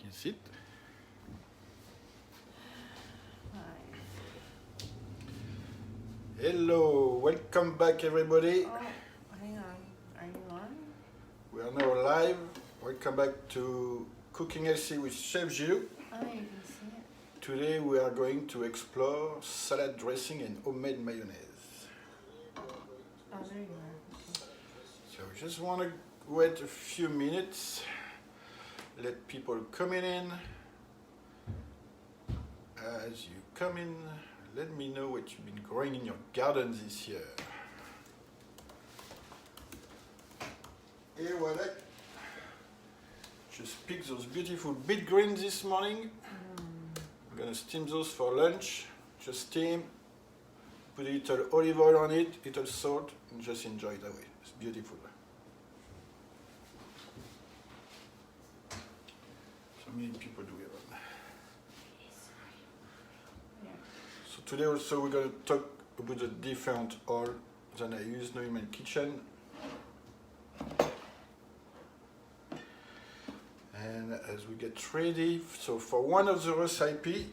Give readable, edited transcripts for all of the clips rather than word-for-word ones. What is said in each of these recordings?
Is it? Hello, welcome back everybody. Oh, hang on. Are you on? We are now live. Welcome back to Cooking Healthy with Chef Gilles. Oh, you can see it. Today we are going to explore salad dressing and homemade mayonnaise. Oh, there you are. Okay. So we just want to wait a few minutes, let people come in. As you come in, let me know what you've been growing in your garden this year. Et voilà. Just picked those beautiful beet greens this morning. I'm gonna steam those for lunch. Just steam, put a little olive oil on it, little salt, and just enjoy it that way. It's beautiful. So many people do it. So today also we're going to talk about the different oil that I use now in my kitchen. And as we get ready, so for one of the recipe,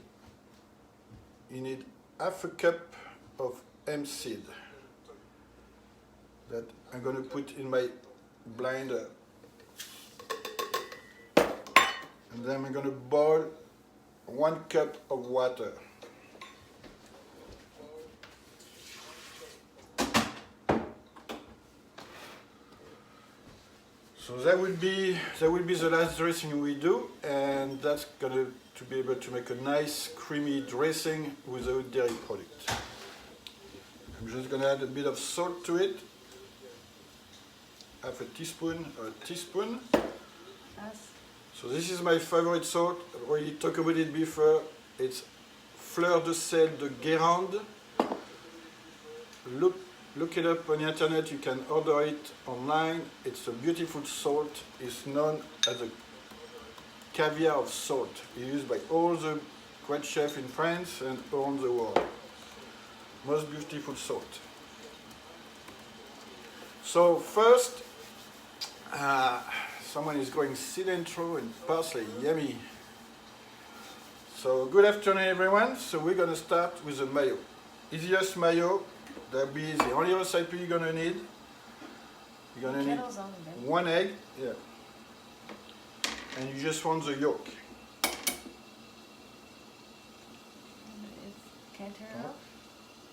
you need half a cup of hemp seed that I'm going to put in my blender. And then I'm going to boil 1 cup of water. So that will be the last dressing we do, and that's going to be able to make a nice creamy dressing without dairy product. I'm just going to add a bit of salt to it, half a teaspoon or a teaspoon. That's So this is my favorite salt. I've already talked about it before. It's fleur de sel de Guérande. Look it up on the internet. You can order it online. It's a beautiful salt. It's known as a caviar of salt. It's used by all the great chefs in France and around the world. Most beautiful salt. So first, someone is growing cilantro and parsley. Yummy. So good afternoon, everyone. So we're going to start with the mayo. Easiest mayo. That'll be the only recipe you're going to need. You're going to need kettle's on the bed. 1 egg. Yeah. And you just want the yolk. Can I turn it off?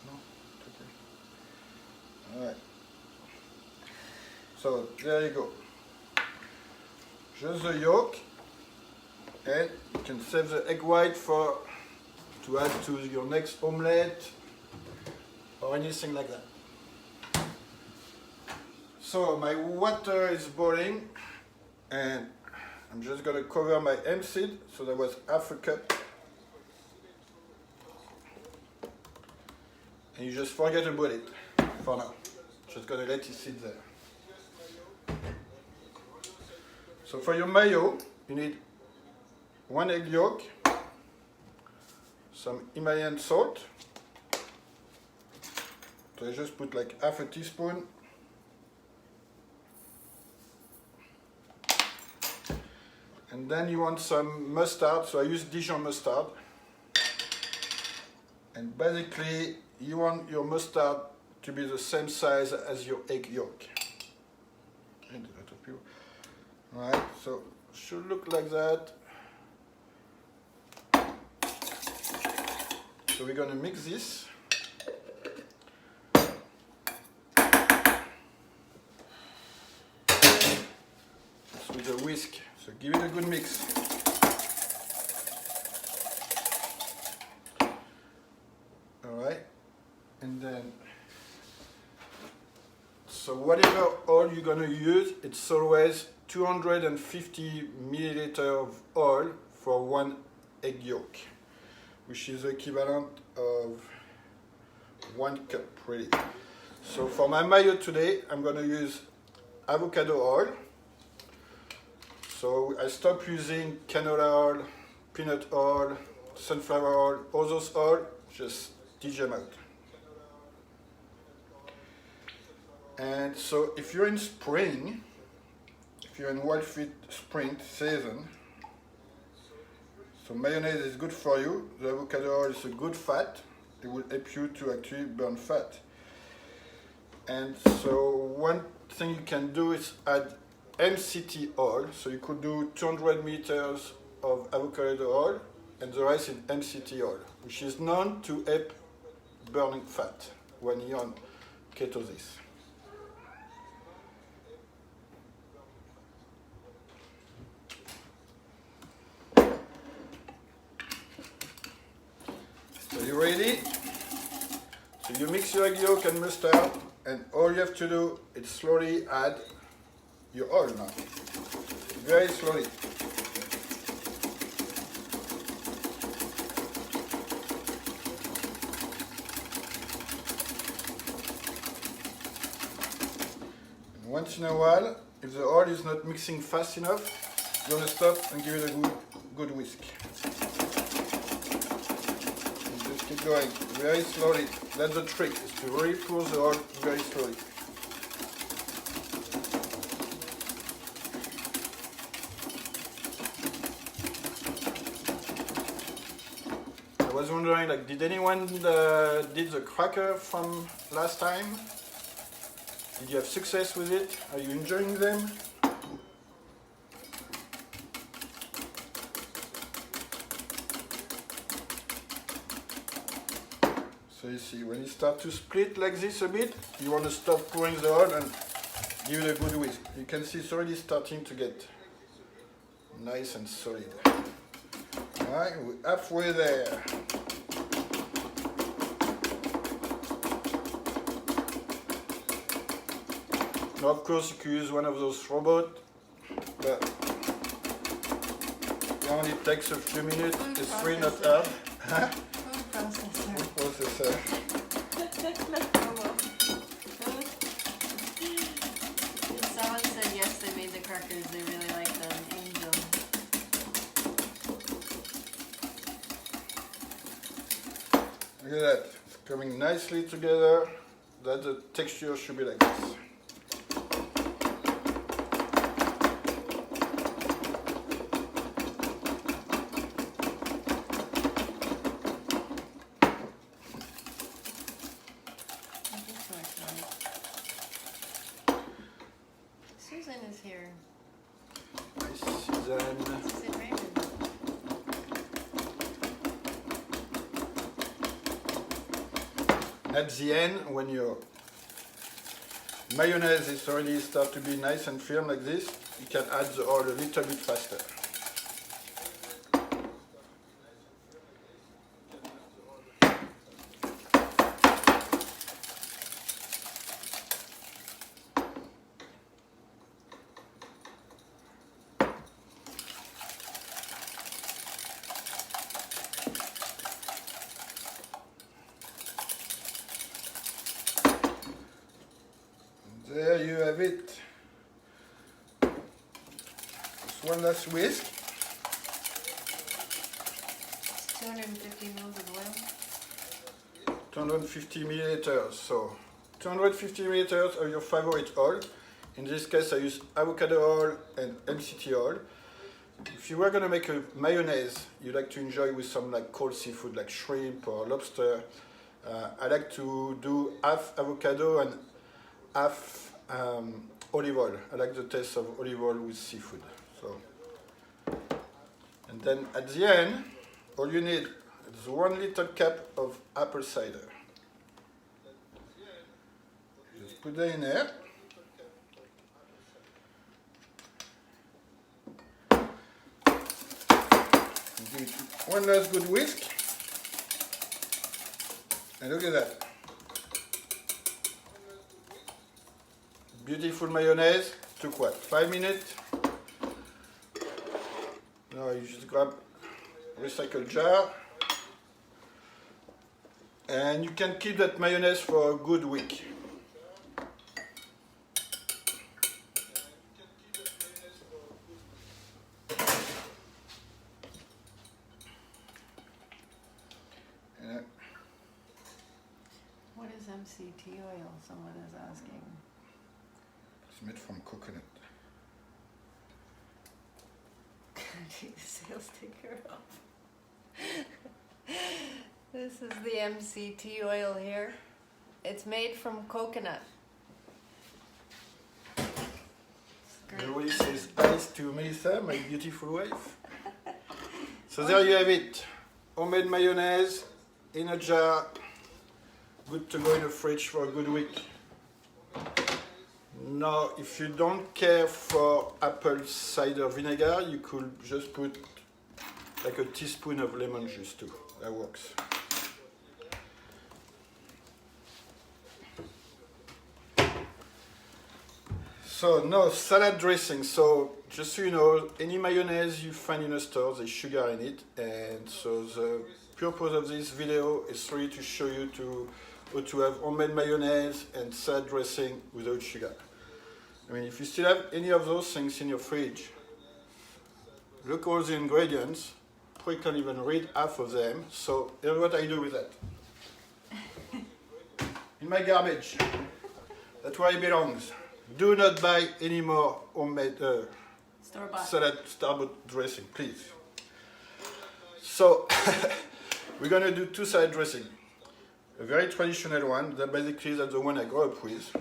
No, it's okay. All right. So there you go. Just the yolk, and you can save the egg white to add to your next omelette or anything like that. So my water is boiling, and I'm just gonna cover my hemp seed. So that was half a cup. And you just forget about it for now. Just gonna let it sit there. So for your mayo, you need 1 egg yolk, some Himalayan salt. So I just put like half a teaspoon. And then you want some mustard, so I use Dijon mustard. And basically, you want your mustard to be the same size as your egg yolk. Okay, alright, so should look like that. So we're gonna mix this. With a whisk. So give it a good mix. Alright, and then so whatever oil you're gonna use, it's always 250 milliliter of oil for 1 egg yolk, which is the equivalent of 1 cup really. So for my mayo today, I'm gonna use avocado oil. So I stopped using canola oil, peanut oil, sunflower oil, all those oil, just ditch them out. And so if you're in spring, if you're in Wildfit spring season, So mayonnaise is good for you. The avocado oil is a good fat. It will help you to actually burn fat. And so one thing you can do is add MCT oil. So you could do 200 milliliters of avocado oil and the rest in MCT oil, which is known to help burning fat when you're on ketosis. So you ready? So you mix your egg yolk and mustard, and all you have to do is slowly add your oil now. Very slowly. And once in a while, if the oil is not mixing fast enough, you're going to stop and give it a good whisk. Keep going very slowly. That's the trick, is to really pour the oil very slowly. I was wondering, like, did anyone did the cracker from last time? Did you have success with it? Are you enjoying them? So you see, when you start to split like this a bit, you want to stop pouring the oil and give it a good whisk. You can see it's already starting to get nice and solid. Alright, we're halfway there. Now, of course, you could use one of those robots, but it only takes a few minutes. It's really not hard. Huh? Processor. Someone said yes, they made the crackers. They really like them. Angel. Look at that. It's coming nicely together. That the texture should be like this. Susan is here. Hi, Susan. Susan Raymond. At the end, when your mayonnaise is already start to be nice and firm like this, you can add the oil a little bit faster. There you have it. Just one last whisk. It's 250 mils of oil. 250 milliliters. So 250 milliliters of your favorite oil. In this case, I use avocado oil and MCT oil. If you were going to make a mayonnaise you like to enjoy with some like cold seafood like shrimp or lobster, I like to do half avocado and half olive oil. I like the taste of olive oil with seafood. So, and then at the end, all you need is 1 little cup of apple cider. Just put that in there. And give it one last good whisk. And look at that. Beautiful mayonnaise. Took what? 5 minutes? Now you just grab a recycled jar. And you can keep that mayonnaise for a good week. What is MCT oil? Someone is asking. It's made from coconut. Can I take the sales sticker off? This is the MCT oil here. It's made from coconut. Everybody says ice to Melissa, my beautiful wife. So there you have it. Homemade mayonnaise in a jar. Good to go in the fridge for a good week. Now, if you don't care for apple cider vinegar, you could just put like a teaspoon of lemon juice too. That works. So now salad dressing. So just so you know, any mayonnaise you find in a store, there's sugar in it, and so the purpose of this video is really to show you how to have homemade mayonnaise and salad dressing without sugar. I mean, if you still have any of those things in your fridge, look all the ingredients. Probably can't even read half of them. So here's what I do with that. In my garbage. That's where it belongs. Do not buy any more homemade salad store-bought dressing, please. So we're gonna do two salad dressing. A very traditional one, that basically that's the one I grew up with,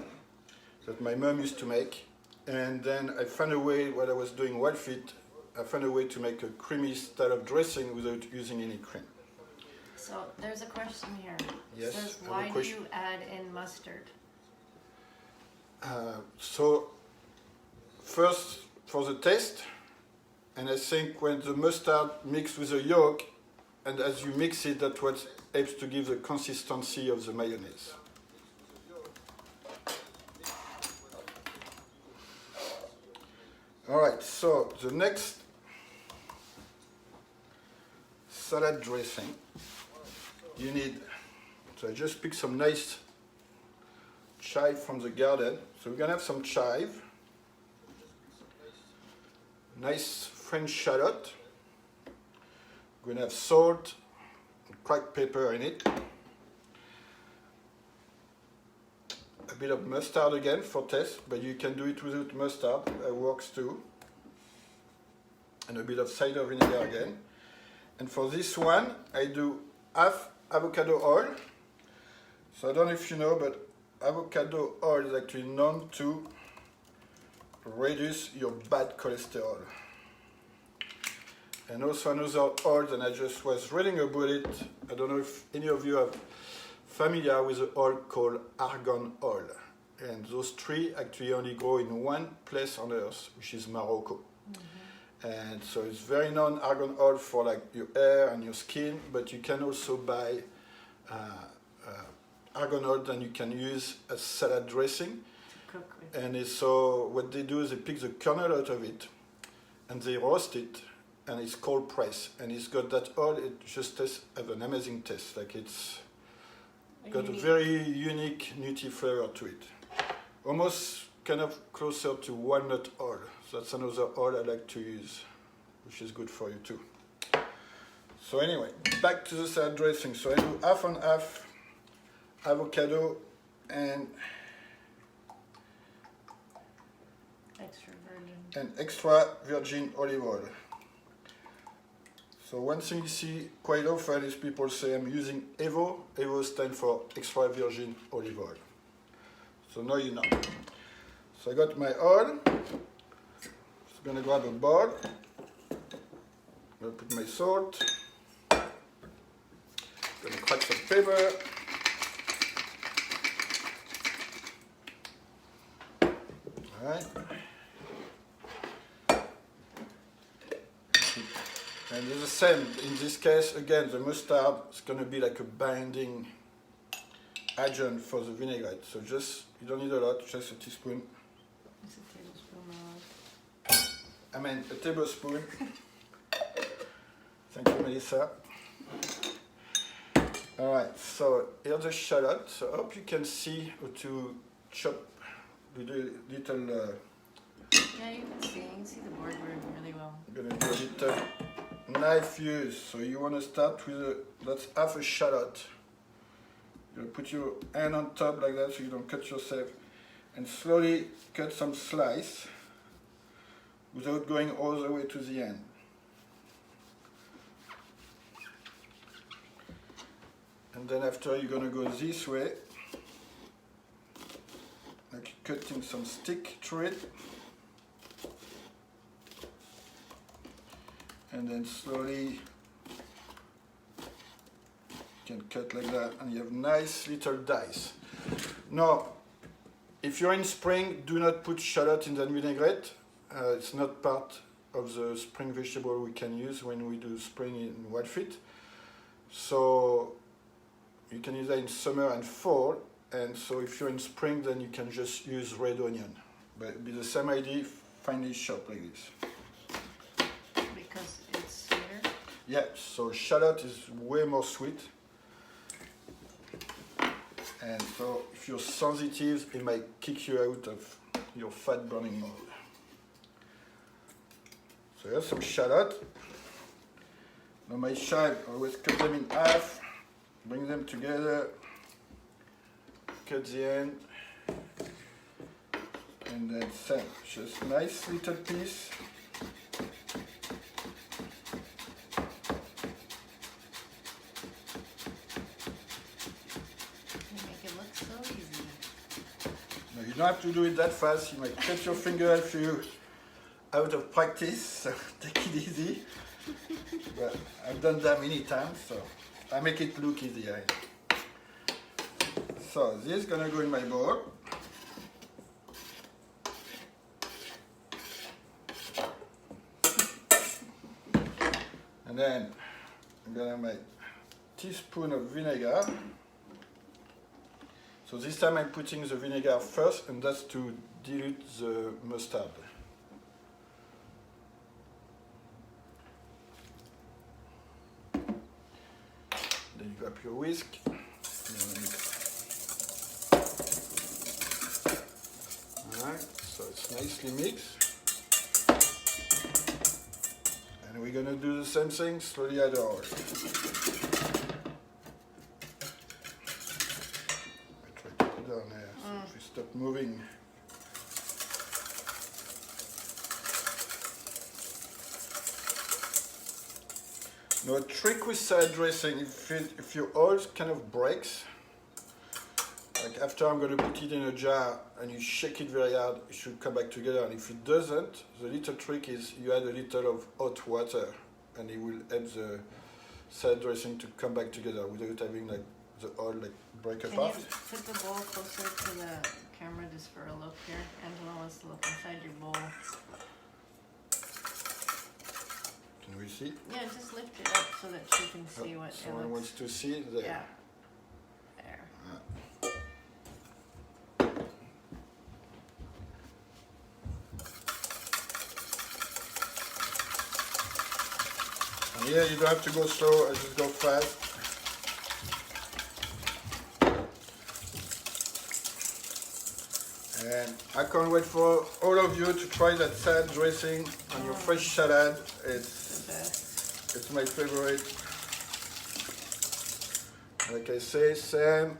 that my mom used to make. And then I found a way, while I was doing Wildfit, I found a way to make a creamy style of dressing without using any cream. So there's a question here. Yes, It says, I have a why do question. you add in mustard? So first for the taste, and I think when the mustard mixed with the yolk, and as you mix it, that's what helps to give the consistency of the mayonnaise. All right, so the next salad dressing, you need, so I just picked some nice chive from the garden. So we're gonna have some chive, nice French shallot. We're gonna have salt, and cracked pepper in it. A bit of mustard again for taste, but you can do it without mustard, it works too. And a bit of cider vinegar again. And for this one, I do half avocado oil. So I don't know if you know, but avocado oil is actually known to reduce your bad cholesterol. And also another oil, and I just was reading about it. I don't know if any of you are familiar with the oil called argan oil. And those three actually only grow in one place on earth, which is Morocco. And so it's very known argan oil for like your hair and your skin, but you can also buy argan oil that you can use as salad dressing. To cook with. And so what they do is they pick the kernel out of it and they roast it, and it's cold pressed, and it's got that oil. It just tastes have an amazing taste. Like it's got a very unique nutty flavor to it, almost kind of closer to walnut oil. So that's another oil I like to use, which is good for you too. So anyway, back to the salad dressing. So I do half and half avocado and extra virgin olive oil. So one thing you see quite often is people say I'm using Evo. Evo stands for extra virgin olive oil. So now you know. So I got my oil. So I'm gonna grab a bowl. I'm gonna put my salt. Gonna crack some pepper. Alright. And it's the same, in this case, again, the mustard is going to be like a binding agent for the vinaigrette. So just, you don't need a lot, just a teaspoon. It's a tablespoon. I mean, a tablespoon. Thank you, Melissa. All right, so here's the shallot. So I hope you can see how to chop the little... Yeah, you can see the board really well. I'm going to do a little knife use. So you want to start with that's half a shallot. You're going to put your hand on top like that so you don't cut yourself, and slowly cut some slice without going all the way to the end. And then after you're gonna go this way, like cutting some stick through it. And then slowly you can cut like that, and you have nice little dice. Now, if you're in spring, do not put shallot in the vinaigrette. It's not part of the spring vegetable we can use when we do spring in Wildfit. So you can use that in summer and fall. And so if you're in spring, then you can just use red onion. But it'll be the same idea, finely chopped like this. Because it's sweeter? Yeah, so shallot is way more sweet. And so if you're sensitive, it might kick you out of your fat burning mode. So here's some shallot. Now my child, I always cut them in half, bring them together, cut the end, and then same. Just nice little piece. You don't have to do it that fast. You might cut your finger if you're out of practice, so take it easy. But I've done that many times, so I make it look easier. So this is gonna go in my bowl. And then I'm gonna make teaspoon of vinegar. So this time I'm putting the vinegar first, and that's to dilute the mustard. Then you grab your whisk. Alright, so it's nicely mixed. And we're gonna do the same thing, slowly add oil. Down there, so if we stop moving. Now a trick with salad dressing, if your oil kind of breaks, like after I'm going to put it in a jar and you shake it very hard, it should come back together. And if it doesn't, the little trick is you add a little of hot water and it will help the salad dressing to come back together without having like the oil like break apart. Can you put the bowl closer to the camera just for a look here? Angela wants to look inside your bowl. Can we see? Yeah, just lift it up so that she can see what someone it looks. wants to see there. Yeah. There. And here you don't have to go slow, I just go fast. And I can't wait for all of you to try that salad dressing on your fresh salad. It's my favorite. Like I say, same.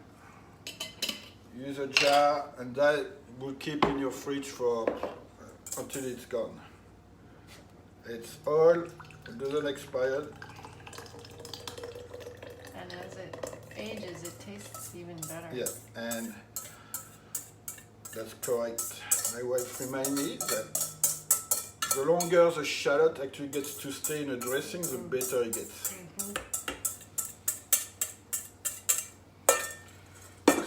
Use a jar, and that will keep in your fridge for until it's gone. It's oil. It doesn't expire. And as it ages, it tastes even better. Yeah, and that's correct. My wife reminded me that the longer the shallot actually gets to stay in a dressing, the better it gets.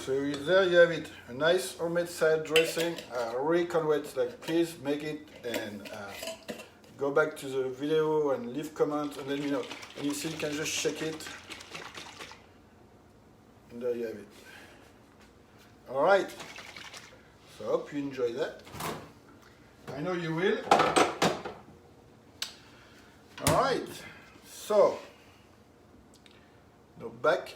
So there you have it, a nice homemade salad dressing. I really can't wait. Like, please make it and go back to the video and leave comments, and let me know. And you see, you can just shake it, and there you have it. All right. So I hope you enjoy that. I know you will. All right. So now back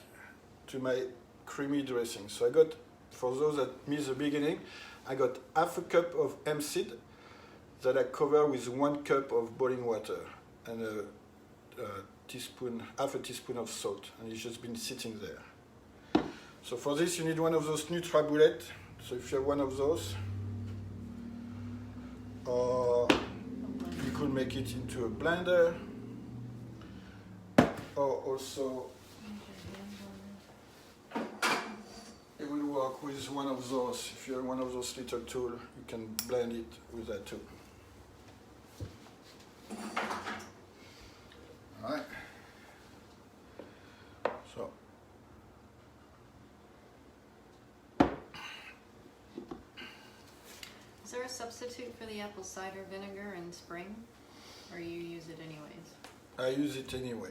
to my creamy dressing. So I got, for those that missed the beginning, I got half a cup of hemp seed that I cover with 1 cup of boiling water and half a teaspoon of salt, and it's just been sitting there. So for this you need one of those NutriBullet. So if you have one of those, or you could make it into a blender, or also it will work with one of those. If you have one of those little tools, you can blend it with that too. Alright. So Is there a substitute for the apple cider vinegar in spring? Or you use it anyways? I use it anyway.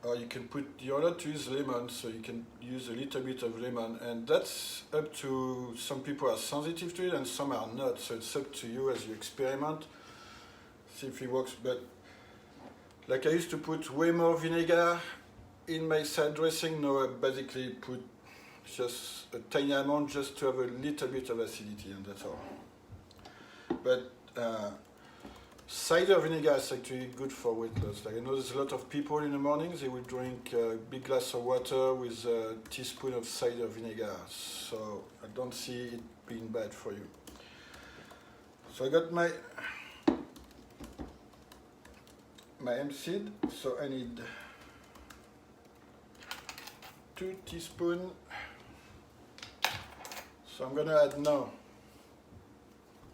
Or you can put, you're allowed to use lemon, so you can use a little bit of lemon, and that's up to, some people are sensitive to it and some are not, so it's up to you as you experiment, see if it works. But like I used to put way more vinegar in my salad dressing, now I basically put just a tiny amount just to have a little bit of acidity, and that's all. But cider vinegar is actually good for weight loss. Like I know there's a lot of people in the mornings, they will drink a big glass of water with a teaspoon of cider vinegar. So I don't see it being bad for you. So I got my hemp seed. So I need 2 teaspoons. So I'm gonna add now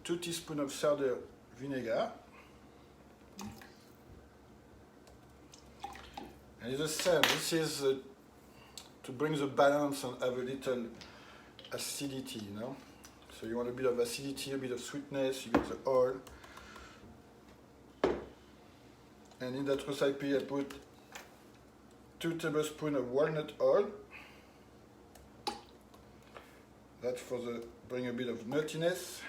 2 teaspoons of cider vinegar. And it's the same. This is to bring the balance and have a little acidity, you know. So you want a bit of acidity, a bit of sweetness. You get the oil. And in that recipe, I put 2 tablespoons of walnut oil. That's for the bring a bit of nuttiness.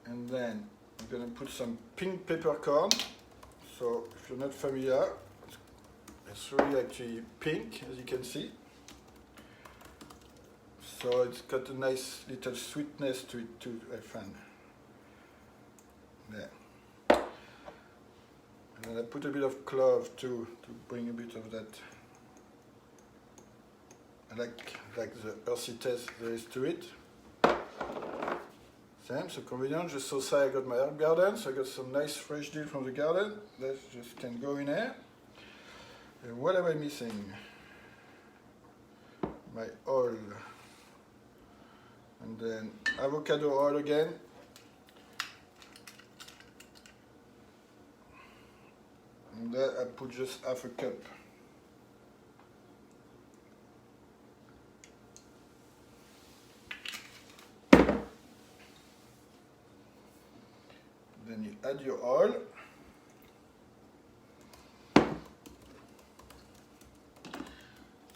And then I'm going to put some pink peppercorn. So if you're not familiar, it's really actually pink, as you can see. So it's got a nice little sweetness to it too, I find. There. And then I put a bit of clove too, to bring a bit of that. I like the earthy taste there is to it. Same, so convenient. Just outside I got my herb garden, so I got some nice fresh dill from the garden. That just can go in here. And what am I missing? My oil. And then avocado oil again. And there I put just half a cup. Then you add your oil.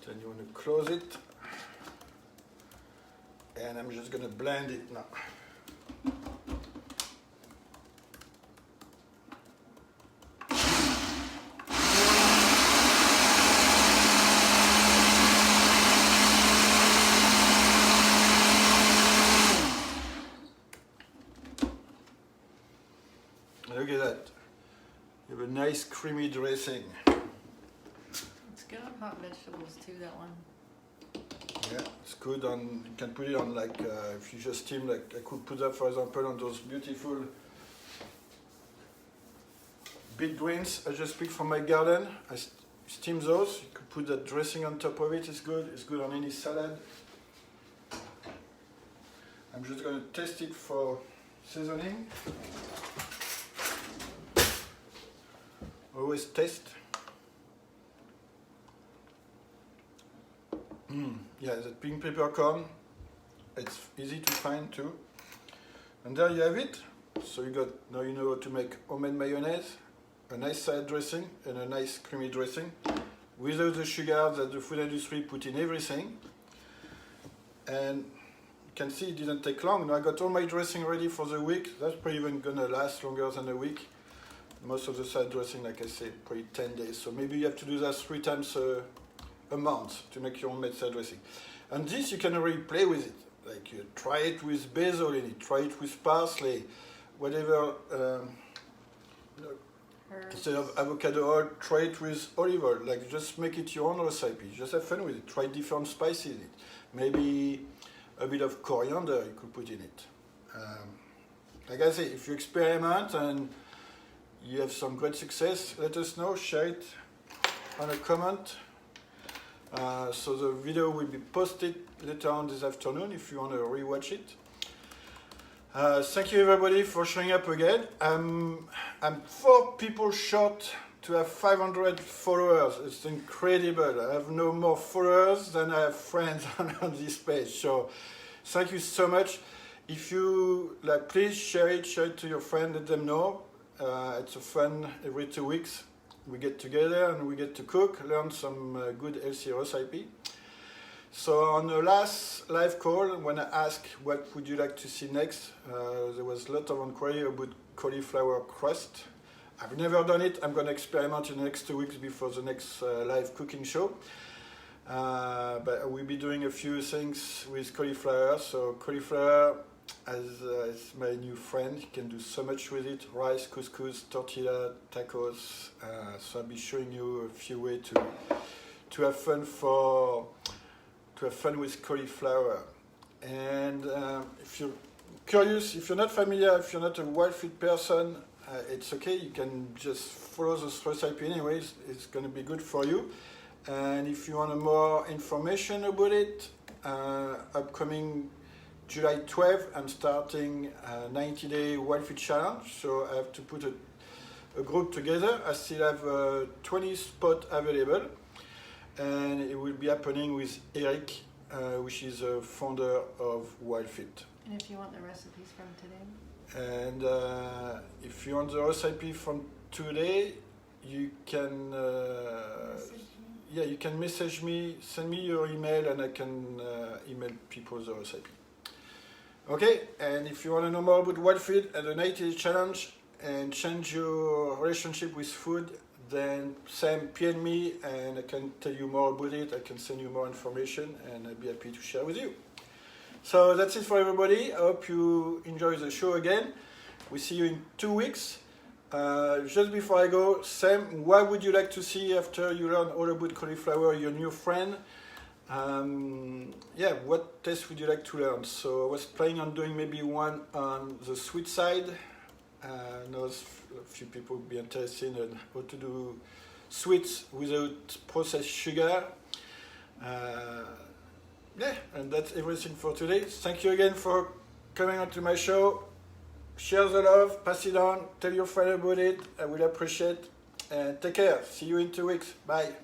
Then you want to close it. And I'm just going to blend it now. Look at that. You have a nice creamy dressing. It's good on hot vegetables too, that one. Yeah, it's good on, you can put it on like, if you just steam, like I could put that for example on those beautiful big greens I just picked from my garden. I steam those, you could put that dressing on top of it, it's good on any salad. I'm just going to test it for seasoning. Always taste. Yeah, the pink peppercorn, it's easy to find too. And there you have it. So you got, now you know how to make homemade mayonnaise, a nice salad dressing and a nice creamy dressing without the sugar that the food industry put in everything. And you can see it didn't take long. Now I got all my dressing ready for the week. That's probably even gonna last longer than a week. Most of the salad dressing, like I said, probably 10 days. So maybe you have to do that 3 times a month to make your homemade salad dressing. And this you can already play with it. Like you try it with basil in it, try it with parsley, whatever. Instead of avocado oil, try it with olive oil. Like just make it your own recipe. Just have fun with it. Try different spices in it. Maybe a bit of coriander you could put in it. Like I say, if you experiment and you have some great success, let us know, share it on a comment. So the video will be posted later on this afternoon if you want to rewatch it. Thank you everybody for showing up again. I'm 4 people short to have 500 followers. It's incredible. I have no more followers than I have friends on this page. So thank you so much. If you like, please share it to your friend, let them know. It's a fun every 2 weeks. We get together and we get to cook, learn some good healthy recipe. So on the last live call, when I asked what would you like to see next, there was a lot of inquiry about cauliflower crust. I've never done it. I'm going to experiment in the next 2 weeks before the next live cooking show. But we'll be doing a few things with cauliflower. So cauliflower is my new friend. You can do so much with it. Rice, couscous, tortilla, tacos. So I'll be showing you a few ways to have fun with cauliflower. And if you're curious, if you're not familiar, if you're not a Wildfit person, it's okay. You can just follow this recipe anyways. It's going to be good for you. And if you want more information about it, upcoming July 12th, I'm starting a 90-day Wildfit challenge. So I have to put a group together. I still have 20 spots available. And it will be happening with Eric, which is a founder of Wildfit. And if you want the recipes from today? And if you want the recipe from today, you can you can message me, send me your email, and I can email people the recipe. Okay, and if you want to know more about Wildfit and the 90-day challenge and change your relationship with food, then Sam PM me and I can tell you more about it. I can send you more information and I'll be happy to share with you. So that's it for everybody. I hope you enjoy the show again. We see you in 2 weeks. Just before I go, Sam, what would you like to see after you learn all about cauliflower, your new friend? What taste would you like to learn? So I was planning on doing maybe one on the sweet side. I know a few people would be interested in how to do sweets without processed sugar. And that's everything for today. Thank you again for coming on to my show. Share the love, pass it on, tell your friend about it. I will appreciate. And take care. See you in 2 weeks. Bye.